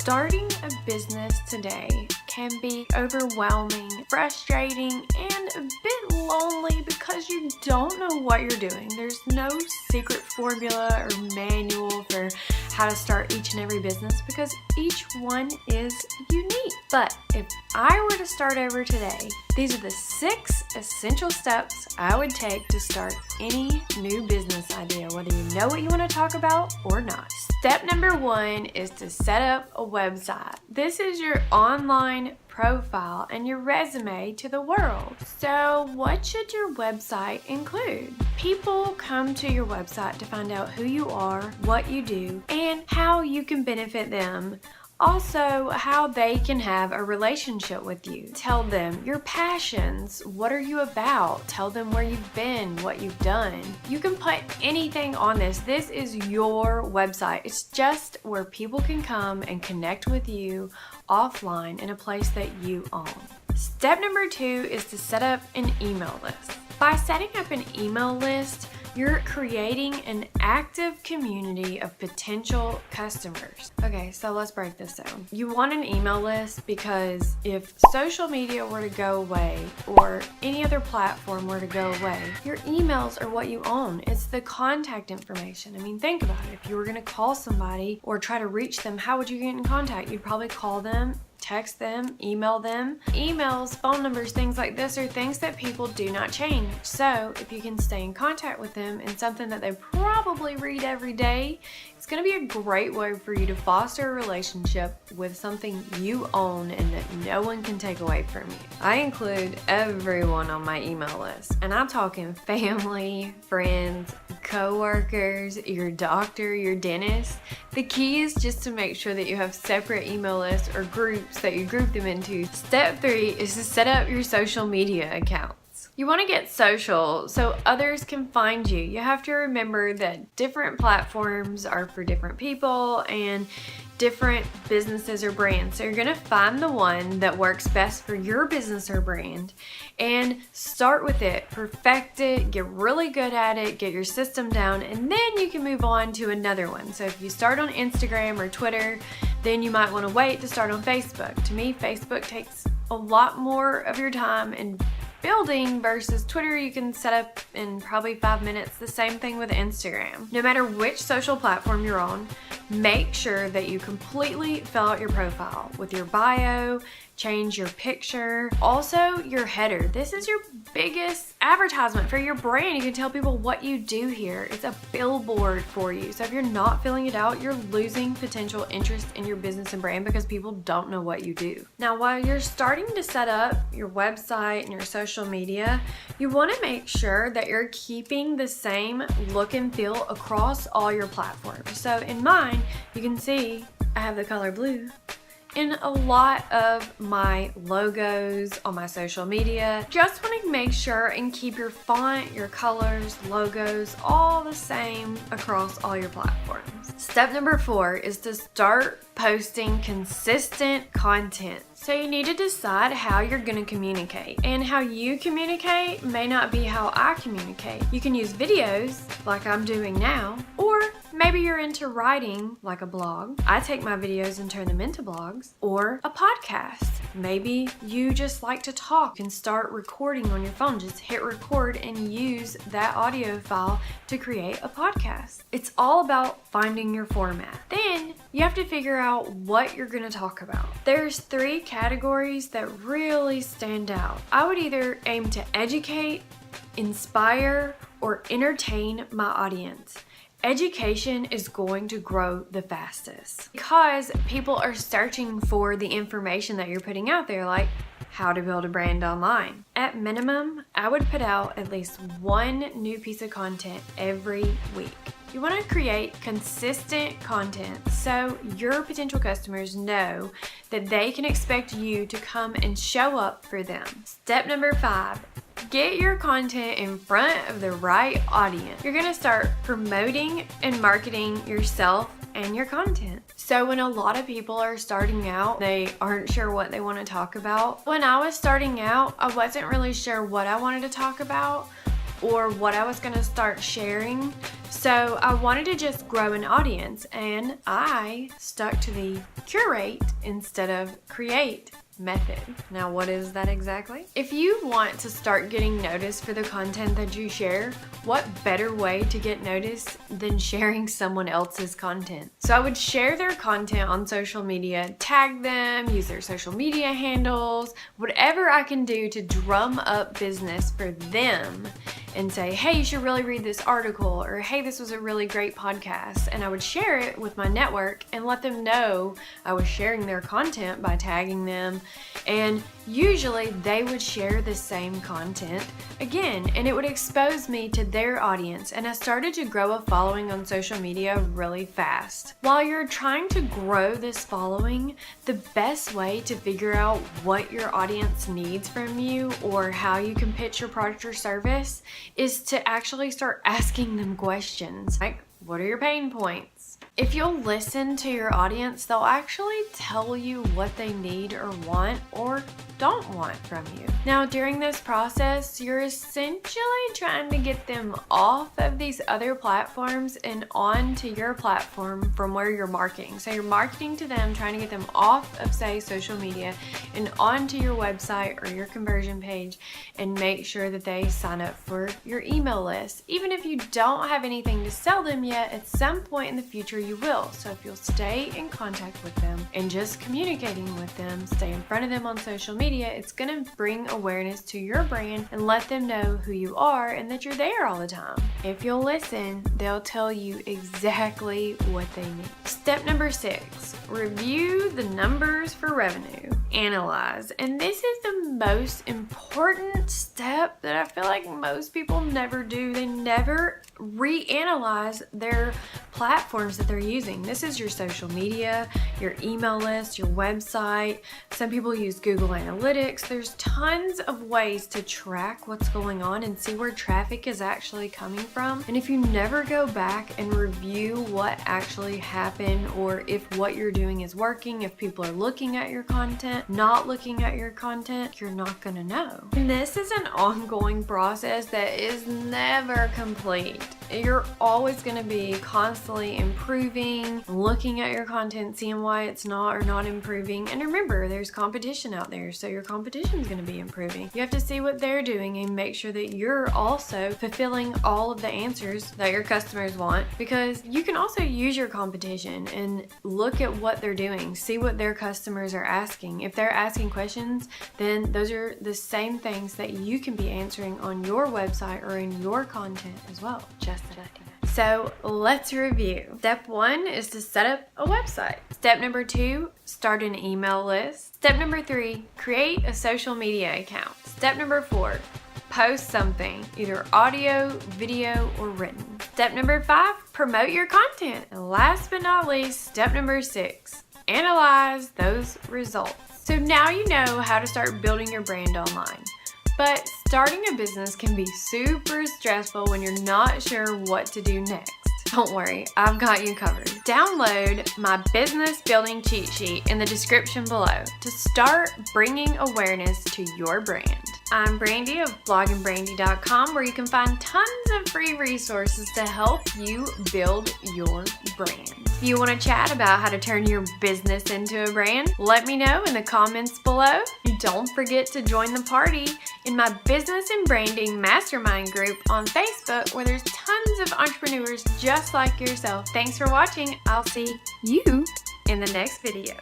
Starting a business today can be overwhelming, frustrating, and a bit lonely because you don't know what you're doing. There's no secret formula or manual for how to start each and every business because each one is unique. But if I were to start over today, these are the 6 essential steps I would take to start any new business idea, whether you know what you want to talk about or not. Step number 1 is to set up a website. This is your online profile and your resume to the world. So what should your website include? People come to your website to find out who you are, what you do, and how you can benefit them. Also, how they can have a relationship with you. Tell them your passions. What are you about? Tell them where you've been, what you've done. You can put anything on this. This is your website. It's just where people can come and connect with you offline in a place that you own. Step number 2 is to set up an email list. By setting up an email list, you're creating an active community of potential customers. Okay, so let's break this down. You want an email list because if social media were to go away or any other platform were to go away, your emails are what you own. It's the contact information. I mean, think about it. If you were going to call somebody or try to reach them, how would you get in contact? You'd probably call them, text them, email them. Emails, phone numbers, things like this are things that people do not change. So if you can stay in contact with them and something that they probably read every day, it's going to be a great way for you to foster a relationship with something you own and that no one can take away from you. I include everyone on my email list, and I'm talking family, friends, co-workers, your doctor, your dentist. The key is just to make sure that you have separate email lists or groups that you group them into. Step 3 is to set up your social media account. You want to get social so others can find you. You have to remember that different platforms are for different people and different businesses or brands. So you're going to find the one that works best for your business or brand and start with it, perfect it, get really good at it, get your system down, and then you can move on to another one. So if you start on Instagram or Twitter, then you might want to wait to start on Facebook. To me, Facebook takes a lot more of your time and building versus Twitter you can set up in probably 5 minutes. The same thing with Instagram. No matter which social platform you're on, make sure that you completely fill out your profile with your bio, change your picture, also your header. This is your biggest advertisement for your brand. You can tell people what you do here. It's a billboard for you. So if you're not filling it out, you're losing potential interest in your business and brand because people don't know what you do. Now, while you're starting to set up your website and your social media, you want to make sure that you're keeping the same look and feel across all your platforms. So in mine, you can see I have the color blue in a lot of my logos on my social media. Just want to make sure and keep your font, your colors, logos, all the same across all your platforms. Step number 4 is to start posting consistent content. So you need to decide how you're going to communicate, and how you communicate may not be how I communicate. You can use videos like I'm doing now, or maybe you're into writing like a blog. I take my videos and turn them into blogs, or a podcast. Maybe you just like to talk and start recording on your phone. Just hit record and use that audio file to create a podcast. It's all about finding your format. Then you have to figure out what you're going to talk about. There's 3 categories that really stand out. I would either aim to educate, inspire, or entertain my audience. Education is going to grow the fastest because people are searching for the information that you're putting out there, like how to build a brand online. At minimum, I would put out at least 1 new piece of content every week. You want to create consistent content so your potential customers know that they can expect you to come and show up for them. Step number 5, get your content in front of the right audience. You're going to start promoting and marketing yourself and your content. So when a lot of people are starting out, they aren't sure what they want to talk about. When I was starting out, I wasn't really sure what I wanted to talk about, or what I was going to start sharing. So I wanted to just grow an audience, and I stuck to the curate instead of create method. Now, what is that exactly? If you want to start getting noticed for the content that you share, what better way to get noticed than sharing someone else's content? So I would share their content on social media, tag them, use their social media handles, whatever I can do to drum up business for them and say, hey, you should really read this article, or hey, this was a really great podcast. And I would share it with my network and let them know I was sharing their content by tagging them. And usually they would share the same content again, and it would expose me to their audience. And I started to grow a following on social media really fast. While you're trying to grow this following, the best way to figure out what your audience needs from you or how you can pitch your product or service is to actually start asking them questions. Like, what are your pain points? If you'll listen to your audience, they'll actually tell you what they need or want or don't want from you. Now, during this process, you're essentially trying to get them off of these other platforms and onto your platform from where you're marketing. So you're marketing to them, trying to get them off of, say, social media and onto your website or your conversion page, and make sure that they sign up for your email list. Even if you don't have anything to sell them yet, at some point in the future you will. So if you'll stay in contact with them and just communicating with them, stay in front of them on social media, it's going to bring awareness to your brand and let them know who you are and that you're there all the time. If you'll listen, they'll tell you exactly what they need. Step number 6, review the numbers for revenue. Analyze. And this is the most important step that I feel like most people never do. They never reanalyze their platforms that they're using. This is your social media, your email list, your website. Some people use Google Analytics. There's tons of ways to track what's going on and see where traffic is actually coming from. And if you never go back and review what actually happened, or if what you're doing is working, if people are looking at your content, not looking at your content, you're not gonna know. And this is an ongoing process that is never complete. You're always gonna be constantly improving, looking at your content, seeing why it's not or not improving. And remember, there's competition out there, so your competition is gonna be improving. You have to see what they're doing and make sure that you're also fulfilling all of the answers that your customers want, because you can also use your competition and look at what they're doing, see what their customers are asking. If they're asking questions, then those are the same things that you can be answering on your website or in your content as well. So let's review. Step 1 is to set up a website. Step number 2, start an email list. Step number 3, create a social media account. Step number 4, post something, either audio, video, or written. Step number 5, promote your content. And last but not least, step number 6, analyze those results. So now you know how to start building your brand online. But starting a business can be super stressful when you're not sure what to do next. Don't worry, I've got you covered. Download my business building cheat sheet in the description below to start bringing awareness to your brand. I'm Brandi of blogginbrandi.com, where you can find tons of free resources to help you build your brand. If you want to chat about how to turn your business into a brand, let me know in the comments below. And don't forget to join the party in my business and branding mastermind group on Facebook, where there's tons of entrepreneurs just like yourself. Thanks for watching. I'll see you in the next video.